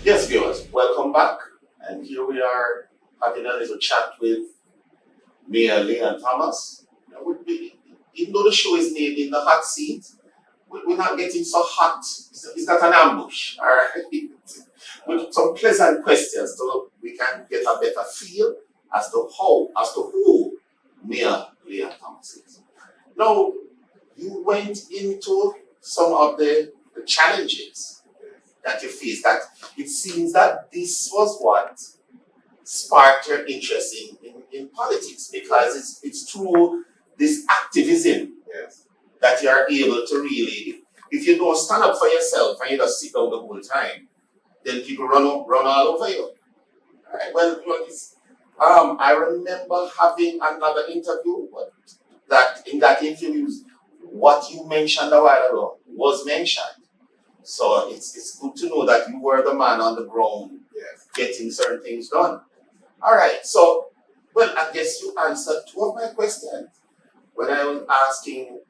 Yes, viewers, welcome back. And here we are having a little chat with Mayor Leon Thomas. Even though the show is named in the hot seat, we're not getting so hot. It's not an ambush, all right? With some pleasant questions so we can get a better feel as to who Mayor Leon Thomas is. Now, you went into some of the challenges that you faced, that it seems that this was what sparked your interest in politics because it's through this activism Yes. that you are able to really, if you don't stand up for yourself and you just sit down the whole time, then people run all over you. Alright, I remember having another interview that in that interview, what you mentioned a while ago was mentioned. So it's good to know that you were the man on the ground Yes. getting certain things done. All right. So, well, I guess you answered two of my questions. When I was asking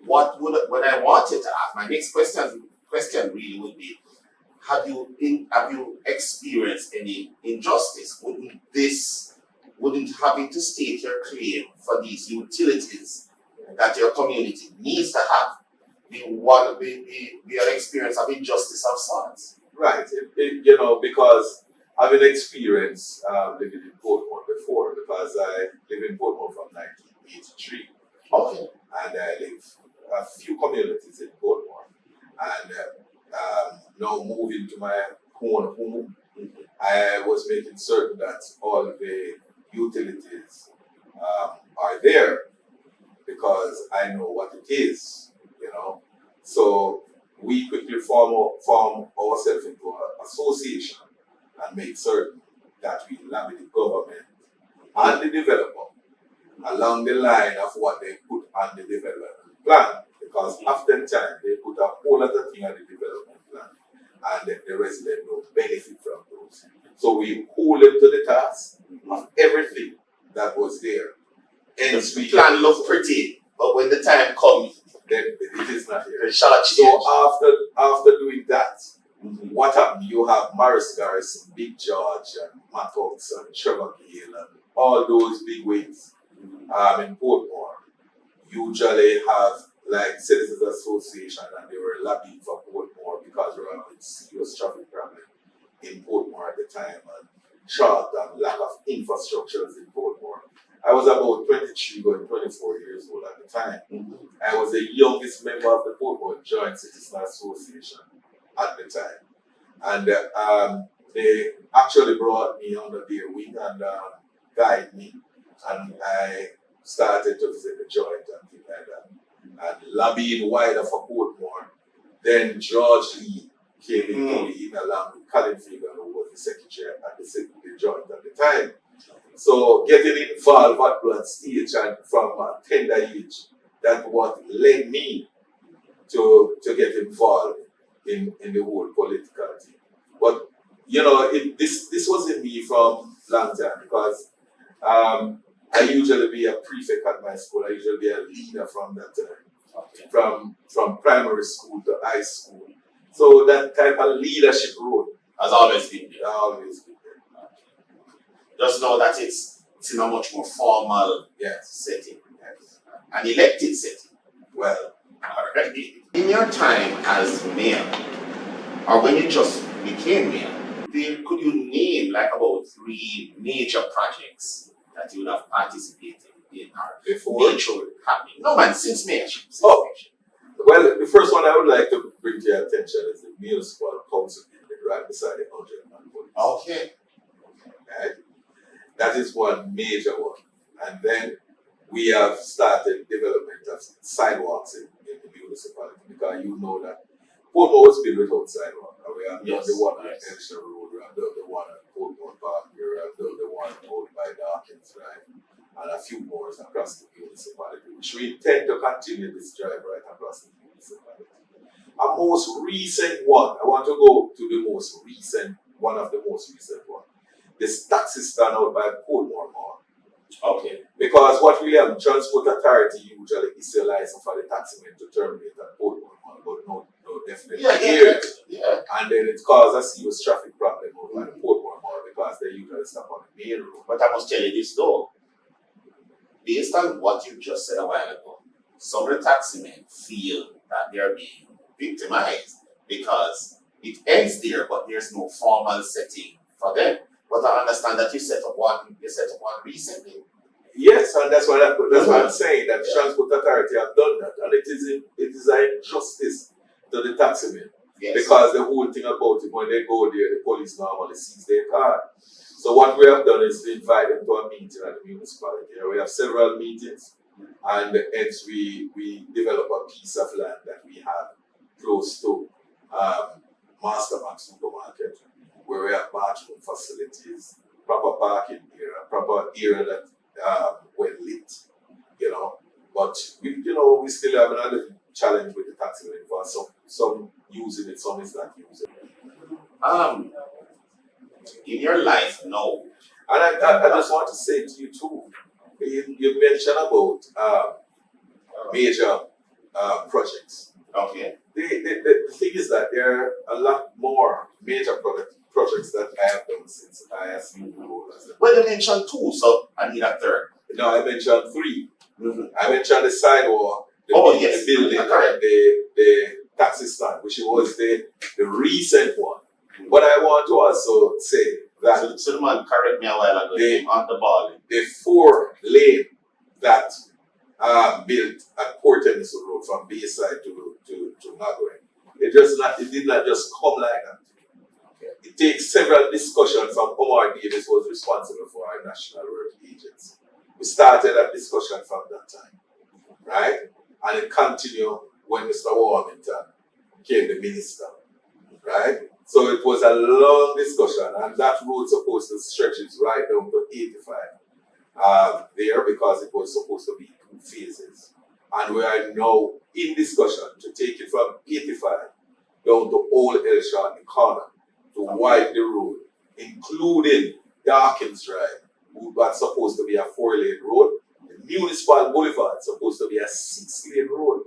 when I wanted to ask, my next question really would be, have you experienced any injustice? Wouldn't having to state your claim for these utilities that your community needs to have be an experience of injustice of sorts? Right. Because having experienced living in Portmore before, because I lived in Portmore from 1983, Okay. and I live a few communities in Portmore, and now moving to my own home, I was making certain that all the utilities are there because I know what it is. So we quickly form ourselves into an association and make certain that we lobby the government and the developer along the line of what they put on the development plan. Because oftentimes they put a whole lot of things on the development plan and the resident will benefit from those. So we hold them to the task of everything that was there. Hence The we plan looked pretty, but when the time comes, then it is not here. the shot So change. after doing that, what happened? You have Morris Garrison, Big George, and Matt Oaks, and Trevor Gale, and all those big wigs in Portmore usually have like Citizens Association, and they were lobbying for Portmore because we were having serious traffic problem in Portmore at the time, and short and lack of infrastructures in Portmore. I was about 23 going 24 years old at the time. I was the youngest member of the Portmore Joint Citizens Association at the time. And they actually brought me under their wing and guided me. And I started to visit the joint and things like that. And lobbying wider for Portmore. Then George Lee came in along with Colin Fagan, who was the secretary at the joint at the time. So getting involved at that stage and from a tender age, that what led me to get involved in the whole political thing. But this wasn't me from long time because I usually be a prefect at my school. I usually be a leader from that time, Okay. from primary school to high school. So that type of leadership role Has always been there. always been there. Just know that it's in a much more formal Yes. setting, an elected setting. Well, Alright. In your time as mayor, or when you just became mayor, could you name like about three major projects that you would have participated in or before. made sure happening? No man, since mayorship. Oh. Well, the first one I would like to bring to your attention is the municipal council building right beside the 100-man police. Okay. Right? That is one major one. And then we have started development of sidewalks in the municipality because you know that Portmore was built without sidewalk. And we have done the one on Elster Road, we have done the one at Portmore Park, we have done the one out by Dawkins Drive, and a few more across the municipality, which we intend to continue this drive right across the municipality. A most recent one, I want to go to the most recent, one of the most recent one. This taxi stand out by Portmore Mall. Okay. Because what we have, Transport Authority usually is a license for the taximan to terminate at Portmore Mall, but no definitely Yeah, here. yeah. And then it caused a serious traffic problem over the Portmore Mall because they usually stop on the main road. But I must tell you this though, based on what you just said a while ago, some of the taxi men feel that they are being victimized because it ends there, but there's no formal setting for them. But I understand that you set up one recently. Yes, and that's what I'm saying, that the Transport Authority have done that. And it is an injustice to the taximen. Yes. Because the whole thing about it, when they go there, the police normally seize their car. So what we have done is to invite them to a meeting at the municipality. We have several meetings, and hence we develop a piece of land that we have close to Masterman Supermarket, where we have bathroom facilities, proper parking area, proper area that well lit, But we still have another challenge with the taxi for some using it, some is not using it. In your life now, And I just want to say to you too, you mentioned about major projects. okay. The thing is that there are a lot more major projects that I have done since I assumed the role as a. Well, you mentioned two, so I need a third. No, I mentioned 3. Mm-hmm. I mentioned the sidewalk, the building, and the taxi stand, which was the recent one. But I want to also say that So the man correct me a while ago, on the ball. the 4-lane that built at Port Tennyson Road from Bayside to Nagway, it did not just come like that. It takes several discussions from Omar Davis, was responsible for our national work agency. We started that discussion from that time, right? And it continued when Mr. Warmington became the minister, right? So it was a long discussion, and that road supposed to stretch it right down to 85 there, because it was supposed to be 2 phases. And we are now in discussion to take it from 85 down to Old Elshot, the corner, to widen the road, including Dawkins Drive, that's supposed to be a 4-lane road. The Municipal Boulevard is supposed to be a 6-lane road,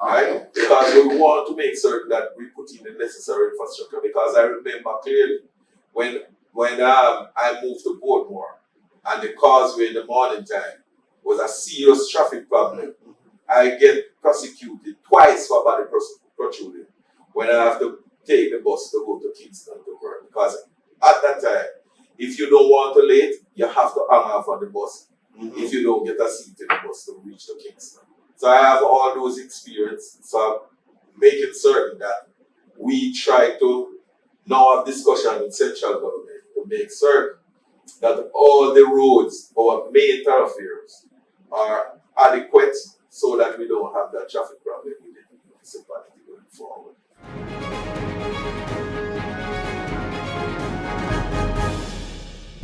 right? Because we want to make certain that we put in the necessary infrastructure. Because I remember clearly when I moved to Portmore and the causeway in the morning time was a serious traffic problem. I get prosecuted twice for body protruding when I have to take the bus to go to Kingston to work. Because at that time, if you don't want to late, you have to hang off on the bus. Mm-hmm. If you don't get a seat in the bus to reach to Kingston. So I have all those experiences. So I'm making certain that we try to now have discussion with central government to make certain that all the roads, our main thoroughfares, are adequate so that we don't have that traffic problem with the municipality going forward.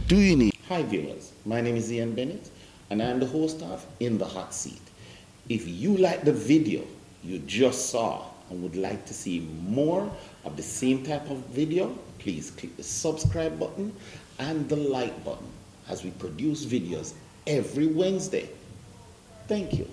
Do you need? Hi viewers, my name is Ian Bennett and I am the host of In the Hot Seat. If you like the video you just saw and would like to see more of the same type of video, please click the subscribe button and the like button as we produce videos every Wednesday. Thank you.